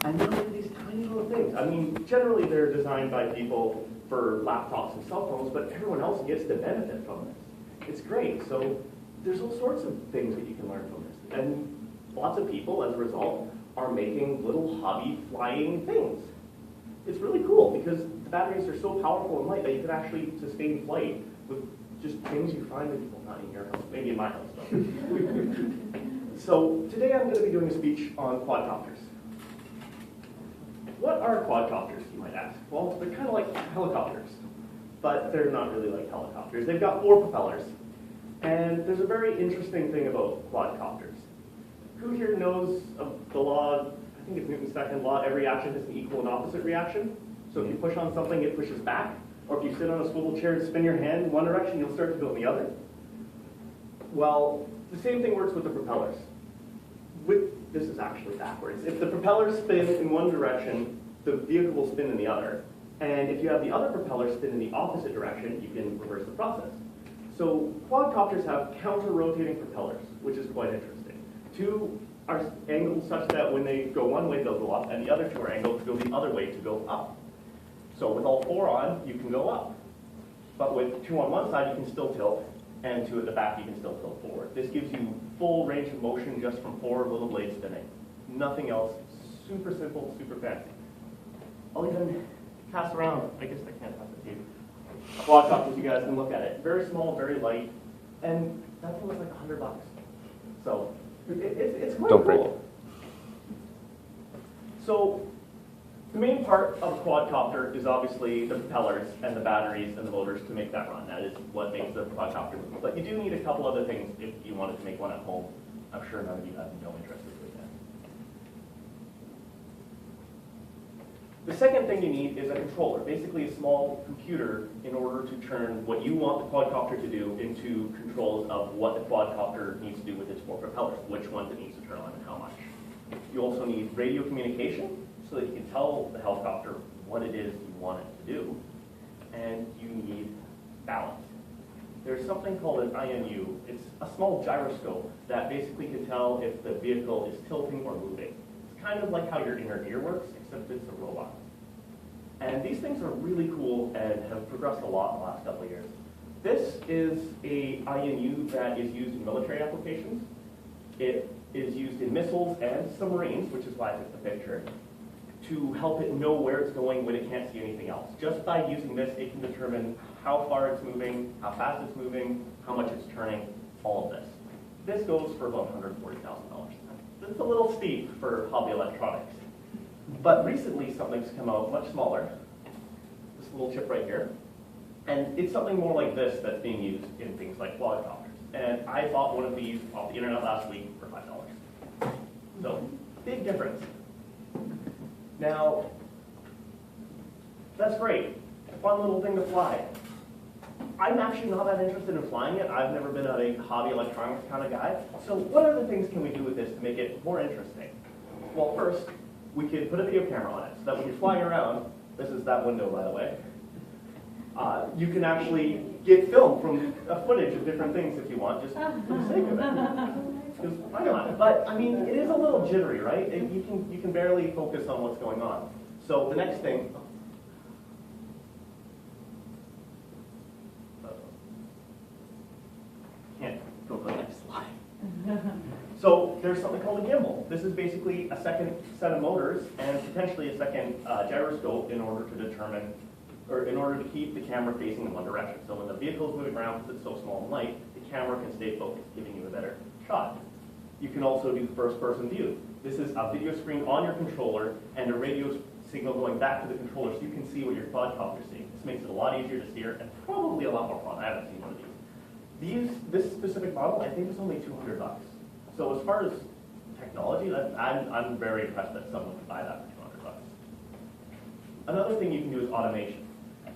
And they'll do these tiny little things. I mean, generally they're designed by people for laptops and cell phones, but everyone else gets to benefit from this. It's great. So there's all sorts of things that you can learn from this. And lots of people, as a result, are making little hobby flying things. It's really cool because the batteries are so powerful and light that you can actually sustain flight with just things you find in, well, not in your house, maybe in my house though. So today I'm going to be doing a speech on quadcopters. What are quadcopters, you might ask? Well, they're kind of like helicopters, but they're not really like helicopters. They've got 4 propellers, and there's a very interesting thing about quadcopters. Who here knows of the law, I think it's Newton's second law, every action has an equal and opposite reaction? So if you push on something, it pushes back, or if you sit on a swivel chair and spin your hand in one direction, you'll start to go in the other. Well, the same thing works with the propellers. This is actually backwards. If the propellers spin in one direction, the vehicle will spin in the other. And if you have the other propeller spin in the opposite direction, you can reverse the process. So quadcopters have counter-rotating propellers, which is quite interesting. 2 are angled such that when they go one way, they'll go up, and the other 2 are angled to go the other way to go up. So with all 4 on, you can go up. But with 2 on one side, you can still tilt, and 2 at the back, you can still tilt forward. This gives you full range of motion just from 4 little blades spinning. Nothing else. Super simple, super fancy. I'll even pass around. I guess I can't pass it to you. Quadcopters, you guys can look at it. Very small, very light, and that thing was like $100. So it's quite Don't break cool. So the main part of a quadcopter is obviously the propellers and the batteries and the motors to make that run. That is what makes the quadcopter move. But you do need a couple other things if you wanted to make one at home. I'm sure none of you have no interest in doing that. The second thing you need is a controller, basically a small computer in order to turn what you want the quadcopter to do into controls of what the quadcopter needs to do with its 4 propellers, which ones it needs to turn on and how much. You also need radio communication, so that you can tell the helicopter what it is you want it to do. And you need balance. There's something called an IMU. It's a small gyroscope that basically can tell if the vehicle is tilting or moving. It's kind of like how your inner ear works, except it's a robot. And these things are really cool and have progressed a lot in the last couple of years. This is a IMU that is used in military applications. It is used in missiles and submarines, which is why I took the picture, to help it know where it's going when it can't see anything else. Just by using this, it can determine how far it's moving, how fast it's moving, how much it's turning, all of this. This goes for about $140,000. It's a little steep for hobby electronics. But recently something's come out much smaller, this little chip right here, and it's something more like this that's being used in things like quadcopters. And I bought one of these off the internet last week for $5. So, big difference. Now, that's great. Fun little thing to fly. I'm actually not that interested in flying it. I've never been a hobby electronics kind of guy. So what other things can we do with this to make it more interesting? Well, first, we could put a video camera on it so that when you're flying around, this is that window, by the way, you can actually get film from footage of different things if you want, just for the sake of it. Because why not? But I mean, it is a little jittery, right? You can barely focus on what's going on. So the next thing. Can't go to the next slide. So there's something called a gimbal. This is basically a second set of motors and potentially a second gyroscope in order to determine, or in order to keep the camera facing in one direction. So when the vehicle is moving around, because it's so small and light, the camera can stay focused, giving you a better shot. You can also do first-person view. This is a video screen on your controller and a radio signal going back to the controller so you can see what your quadcopter is seeing. This makes it a lot easier to steer and probably a lot more fun. I haven't seen one of these. This specific model, I think, is only $200. So as far as technology, I'm very impressed that someone could buy that for $200. Another thing you can do is automation.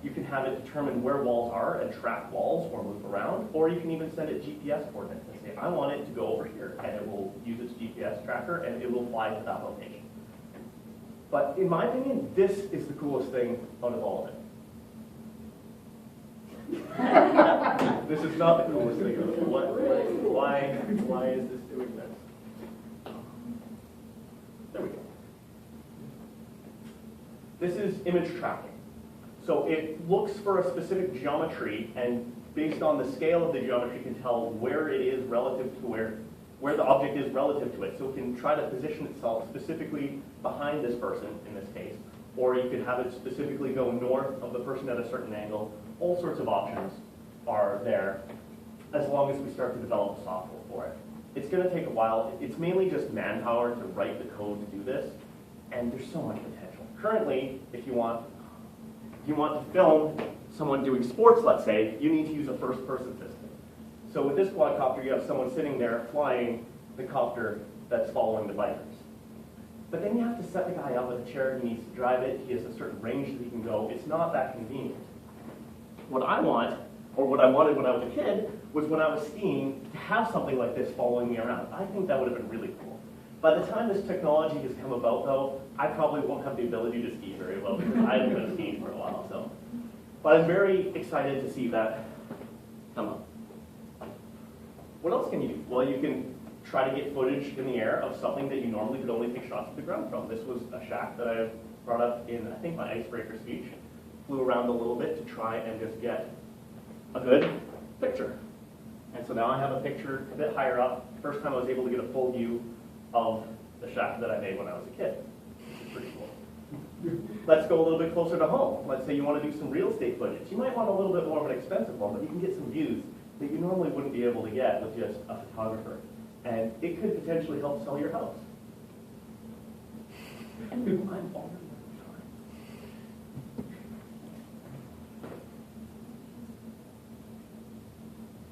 You can have it determine where walls are and track walls or move around, or you can even send it GPS coordinates and say, I want it to go over here, and it will use its GPS tracker and it will fly to that location. But in my opinion, this is the coolest thing out of all of it. This is not the coolest thing of it. Why is this doing this? There we go. This is image tracking. So it looks for a specific geometry, and based on the scale of the geometry can tell where it is relative to where the object is relative to it. So it can try to position itself specifically behind this person in this case, or you could have it specifically go north of the person at a certain angle. All sorts of options are there as long as we start to develop software for it. It's going to take a while. It's mainly just manpower to write the code to do this, and there's so much potential. Currently, if you want to film someone doing sports, let's say, you need to use a first-person system. So with this quadcopter, you have someone sitting there flying the copter that's following the bikers. But then you have to set the guy up with a chair. He needs to drive it. He has a certain range that he can go. It's not that convenient. What I want, or what I wanted when I was a kid, was when I was skiing, to have something like this following me around. I think that would have been really cool. By the time this technology has come about, though, I probably won't have the ability to ski very well because I haven't been skiing for a while. So, but I'm very excited to see that come up. What else can you do? Well, you can try to get footage in the air of something that you normally could only take shots of the ground from. This was a shack that I brought up in, I think, my icebreaker speech. Flew around a little bit to try and just get a good picture. And so now I have a picture a bit higher up. First time I was able to get a full view of the shack that I made when I was a kid. Which is pretty cool. Let's go a little bit closer to home. Let's say you want to do some real estate footage. You might want a little bit more of an expensive one, but you can get some views that you normally wouldn't be able to get with just a photographer. And it could potentially help sell your house. I'm already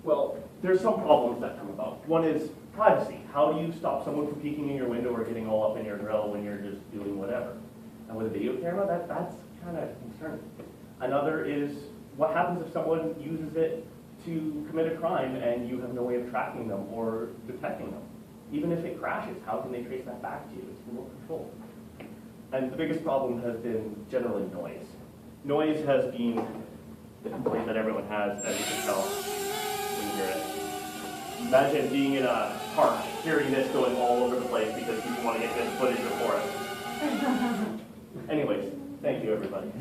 Well, there's some problems that come about. One is privacy. How do you stop someone from peeking in your window or getting all up in your grill when you're just doing whatever? And with a video camera, that's kind of concerning. Another is what happens if someone uses it to commit a crime and you have no way of tracking them or detecting them? Even if it crashes, how can they trace that back to you? It's remote control. And the biggest problem has been generally noise. Noise has been the complaint that everyone has, as you can tell when you hear it. Imagine being in a park, hearing this going all over the place because people want to get good footage of forest. Anyways, thank you, everybody.